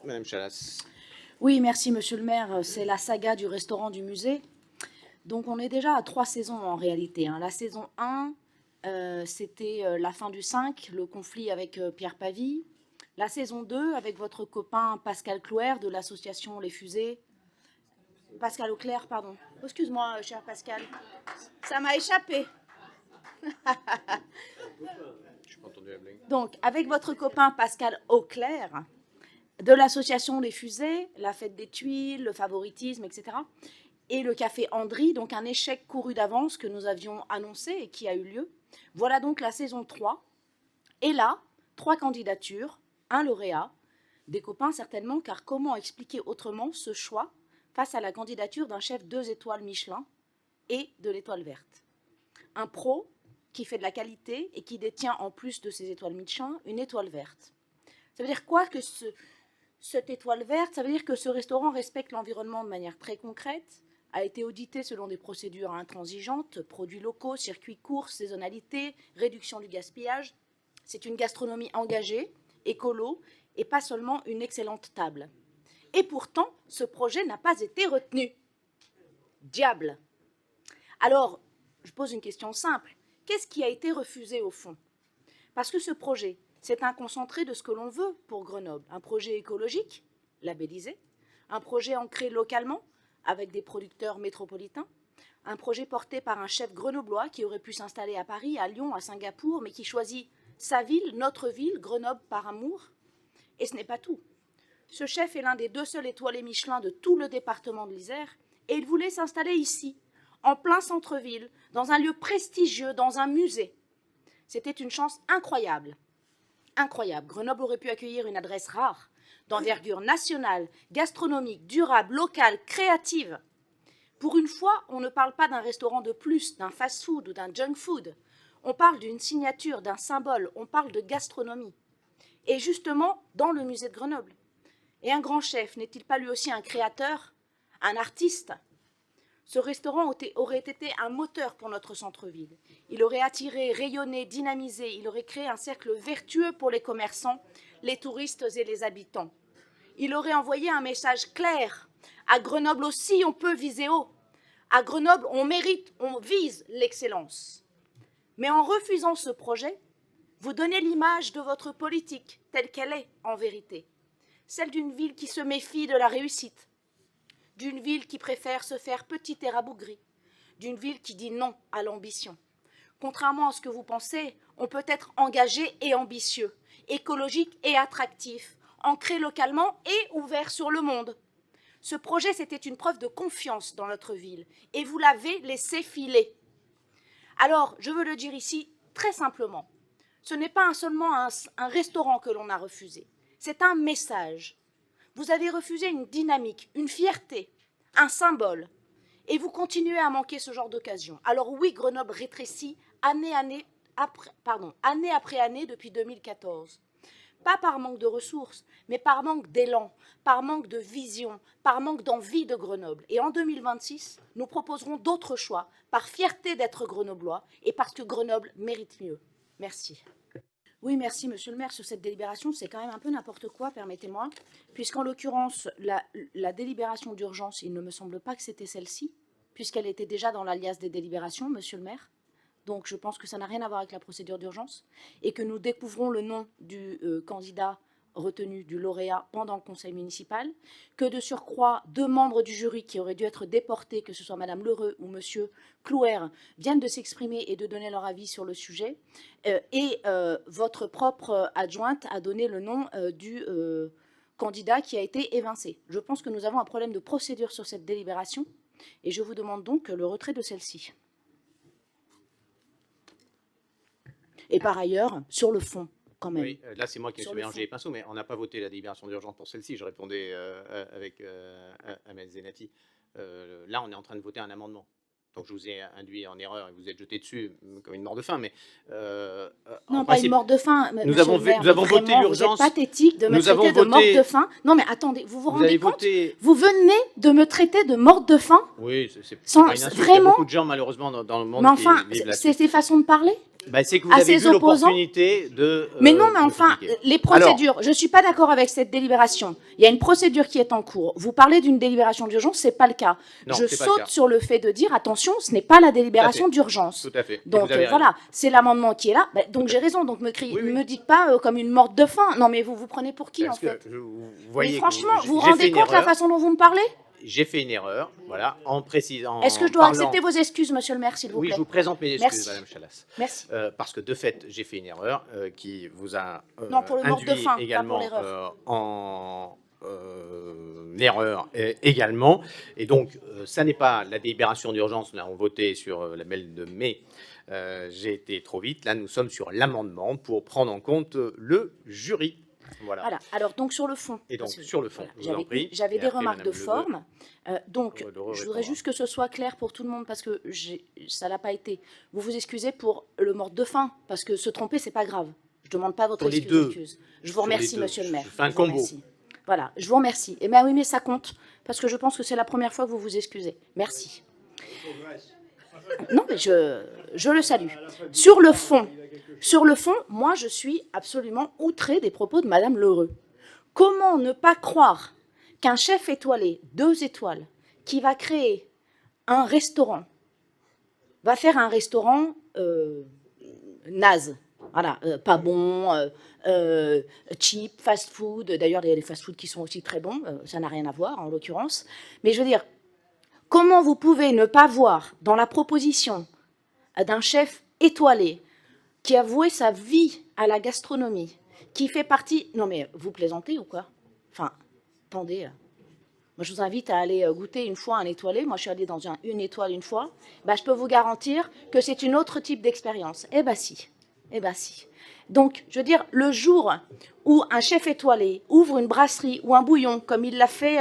Madame Chalas. Oui, merci Monsieur le maire. C'est la saga du restaurant du musée. Donc on est déjà à 3 saisons en réalité, hein. La saison 1, c'était la fin du 5, le conflit avec Pierre Pavie. La saison 2, avec votre copain Pascal Clouer de l'association Les Fusées. Pascal Auclair, pardon. Oh, excuse-moi, cher Pascal. Ça m'a échappé. Je n'ai pas entendu la blague. Donc, avec votre copain Pascal Auclair, de l'association Les Fusées, la fête des tuiles, le favoritisme, etc. Et le café Andry, donc un échec couru d'avance que nous avions annoncé et qui a eu lieu. Voilà donc la saison 3. Et là, 3 candidatures, un lauréat, des copains certainement, car comment expliquer autrement ce choix face à la candidature d'un chef 2 étoiles Michelin et de l'étoile verte. Un pro qui fait de la qualité et qui détient en plus de ses étoiles Michelin une étoile verte. Ça veut dire quoi que cette étoile verte? Ça veut dire que ce restaurant respecte l'environnement de manière très concrète, a été audité selon des procédures intransigeantes, produits locaux, circuits courts, saisonnalité, réduction du gaspillage. C'est une gastronomie engagée, écolo, et pas seulement une excellente table. Et pourtant, ce projet n'a pas été retenu. Diable! Alors, je pose une question simple. Qu'est-ce qui a été refusé au fond? Parce que ce projet, c'est un concentré de ce que l'on veut pour Grenoble. Un projet écologique, labellisé, un projet ancré localement, avec des producteurs métropolitains, un projet porté par un chef grenoblois qui aurait pu s'installer à Paris, à Lyon, à Singapour, mais qui choisit sa ville, notre ville, Grenoble par amour. Et ce n'est pas tout. Ce chef est l'un des 2 seuls étoilés Michelin de tout le département de l'Isère, et il voulait s'installer ici, en plein centre-ville, dans un lieu prestigieux, dans un musée. C'était une chance incroyable. Incroyable. Grenoble aurait pu accueillir une adresse rare, d'envergure nationale, gastronomique, durable, locale, créative. Pour une fois, on ne parle pas d'un restaurant de plus, d'un fast-food ou d'un junk-food. On parle d'une signature, d'un symbole, on parle de gastronomie. Et justement, dans le musée de Grenoble. Et un grand chef, n'est-il pas lui aussi un créateur, un artiste? Ce restaurant aurait été un moteur pour notre centre-ville. Il aurait attiré, rayonné, dynamisé, il aurait créé un cercle vertueux pour les commerçants, les touristes et les habitants. Il aurait envoyé un message clair. À Grenoble aussi, on peut viser haut. À Grenoble, on mérite, on vise l'excellence. Mais en refusant ce projet, vous donnez l'image de votre politique telle qu'elle est en vérité. Celle d'une ville qui se méfie de la réussite, d'une ville qui préfère se faire petite et rabougrie, d'une ville qui dit non à l'ambition. Contrairement à ce que vous pensez, on peut être engagé et ambitieux, écologique et attractif, ancré localement et ouvert sur le monde. Ce projet, c'était une preuve de confiance dans notre ville, et vous l'avez laissé filer. Alors, je veux le dire ici très simplement, ce n'est pas seulement un restaurant que l'on a refusé, c'est un message. Vous avez refusé une dynamique, une fierté, un symbole, et vous continuez à manquer ce genre d'occasion. Alors oui, Grenoble rétrécit année après année depuis 2014. Pas par manque de ressources, mais par manque d'élan, par manque de vision, par manque d'envie de Grenoble. Et en 2026, nous proposerons d'autres choix, par fierté d'être grenoblois et parce que Grenoble mérite mieux. Merci. Oui, merci, monsieur le maire. Sur cette délibération, c'est quand même un peu n'importe quoi, permettez-moi, puisqu'en l'occurrence, la délibération d'urgence, il ne me semble pas que c'était celle-ci, puisqu'elle était déjà dans l'alias des délibérations, monsieur le maire. Donc, je pense que ça n'a rien à voir avec la procédure d'urgence et que nous découvrons le nom du candidat retenu, du lauréat, pendant le conseil municipal, que de surcroît, 2 membres du jury qui auraient dû être déportés, que ce soit madame Lheureux ou monsieur Clouer, viennent de s'exprimer et de donner leur avis sur le sujet. Et votre propre adjointe a donné le nom du candidat qui a été évincé. Je pense que nous avons un problème de procédure sur cette délibération et je vous demande donc le retrait de celle-ci. Et par ailleurs, sur le fond, quand même. Oui, là, c'est moi qui me suis mélangé les pinceaux, mais on n'a pas voté la délibération d'urgence pour celle-ci. Je répondais avec Ahmed Zenati. Là, on est en train de voter un amendement. Donc, je vous ai induit en erreur et vous êtes jeté dessus comme une mort de faim. Mais non, pas une mort de faim. Nous avons voté l'urgence. Vous êtes pathétique de me traiter de morte de faim. Non, mais attendez, vous vous rendez compte? Vous venez de me traiter de morte de faim? Oui, c'est pas une insulte. Il y a beaucoup de gens, malheureusement, dans le monde. Mais enfin, c'est des façons de parler? C'est que vous à avez ses vu opposants. l'opportunité de... Mais non, mais de enfin, critiquer. les procédures, je ne suis pas d'accord avec cette délibération. Il y a une procédure qui est en cours. Vous parlez d'une délibération d'urgence, ce n'est pas le cas. Non, Je c'est pas le saute cas. sur le fait de dire, attention, ce n'est pas la délibération d'urgence. Tout à fait. Et Donc vous avez raison. voilà, c'est l'amendement qui est là. Donc j'ai raison, donc Oui, oui. me dites pas comme une morte de faim. Non mais vous prenez pour qui Parce en fait? que vous Mais voyez que franchement, vous vous j'ai fait rendez une compte la erreur. façon dont vous me parlez? J'ai fait une erreur, voilà, en précisant. Est-ce que je dois accepter vos excuses, monsieur le maire, s'il vous Oui, plaît? je vous présente mes excuses, Merci. Madame Chalas. Merci. Parce que de fait, j'ai fait une erreur qui vous a Non, pour le mort de induit faim, pas également pour l'erreur. en erreur également. Et donc, ça n'est pas la délibération d'urgence. Nous avons voté sur la mail de mai. J'ai été trop vite. Là, nous sommes sur l'amendement pour prendre en compte le jury. Voilà. Voilà. Alors donc sur le fond. Et donc, parce que, sur le fond, je vous en prie. J'avais Et des après, remarques de Madame forme. Donc, Le je voudrais répondra. juste que ce soit clair pour tout le monde parce que ça l'a pas été. Vous vous excusez pour le mort de faim parce que se tromper, c'est pas grave. Je demande pas votre Pour les excuse. Je vous Sur les remercie, deux. monsieur le maire. Je fais un Je vous combo. remercie. Voilà, je vous remercie. Et bien oui, mais ça compte parce que je pense que c'est la première fois que vous vous excusez. Merci. Non, mais je le salue. Sur le fond, moi, je suis absolument outrée des propos de Madame Lheureux. Comment ne pas croire qu'un chef étoilé, 2 étoiles, qui va créer un restaurant, va faire un restaurant naze, voilà, pas bon, cheap, fast-food. D'ailleurs, il y a des fast-food qui sont aussi très bons, ça n'a rien à voir en l'occurrence. Mais je veux dire, comment vous pouvez ne pas voir dans la proposition d'un chef étoilé qui a voué sa vie à la gastronomie, qui fait partie... Non mais vous plaisantez ou quoi? Enfin, attendez. Moi je vous invite à aller goûter une fois un étoilé. Moi je suis allée dans une étoile une fois. Je peux vous garantir que c'est une autre type d'expérience. Eh ben si. Eh ben si. Donc, je veux dire, le jour où un chef étoilé ouvre une brasserie ou un bouillon, comme il l'a fait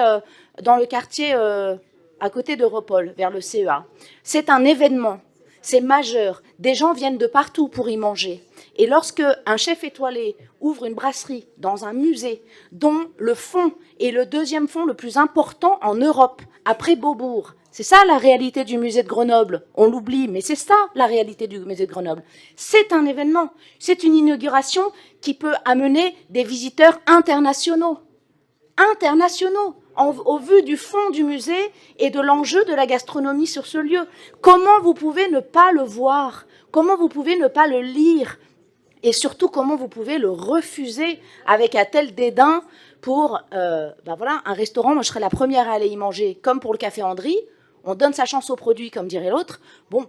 dans le quartier à côté d'Europol, vers le CEA, c'est un événement, c'est majeur. Des gens viennent de partout pour y manger. Et lorsque un chef étoilé ouvre une brasserie dans un musée dont le fond est le 2e fond le plus important en Europe, après Beaubourg, c'est ça la réalité du musée de Grenoble. On l'oublie, mais c'est ça la réalité du musée de Grenoble. C'est un événement, c'est une inauguration qui peut amener des visiteurs internationaux. Au vu du fond du musée et de l'enjeu de la gastronomie sur ce lieu. Comment vous pouvez ne pas le voir? Comment vous pouvez ne pas le lire? Et surtout, comment vous pouvez le refuser avec un tel dédain pour voilà, un restaurant? Moi, je serais la première à aller y manger, comme pour le Café Andry. On donne sa chance au produit, comme dirait l'autre. Bon,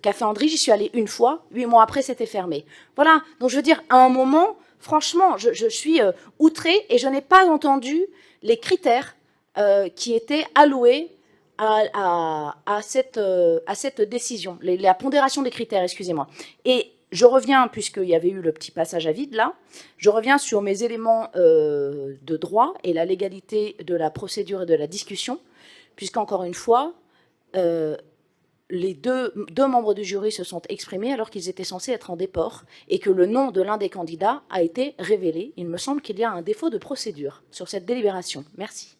Café Andry, j'y suis allée une fois. 8 mois après, c'était fermé. Voilà. Donc, je veux dire, à un moment, franchement, je suis outrée et je n'ai pas entendu les critères qui étaient alloués à cette décision, la pondération des critères, excusez-moi. Et je reviens, puisqu'il y avait eu le petit passage à vide là, je reviens sur mes éléments de droit et la légalité de la procédure et de la discussion, puisqu'encore une fois, les deux membres du jury se sont exprimés alors qu'ils étaient censés être en déport et que le nom de l'un des candidats a été révélé. Il me semble qu'il y a un défaut de procédure sur cette délibération. Merci.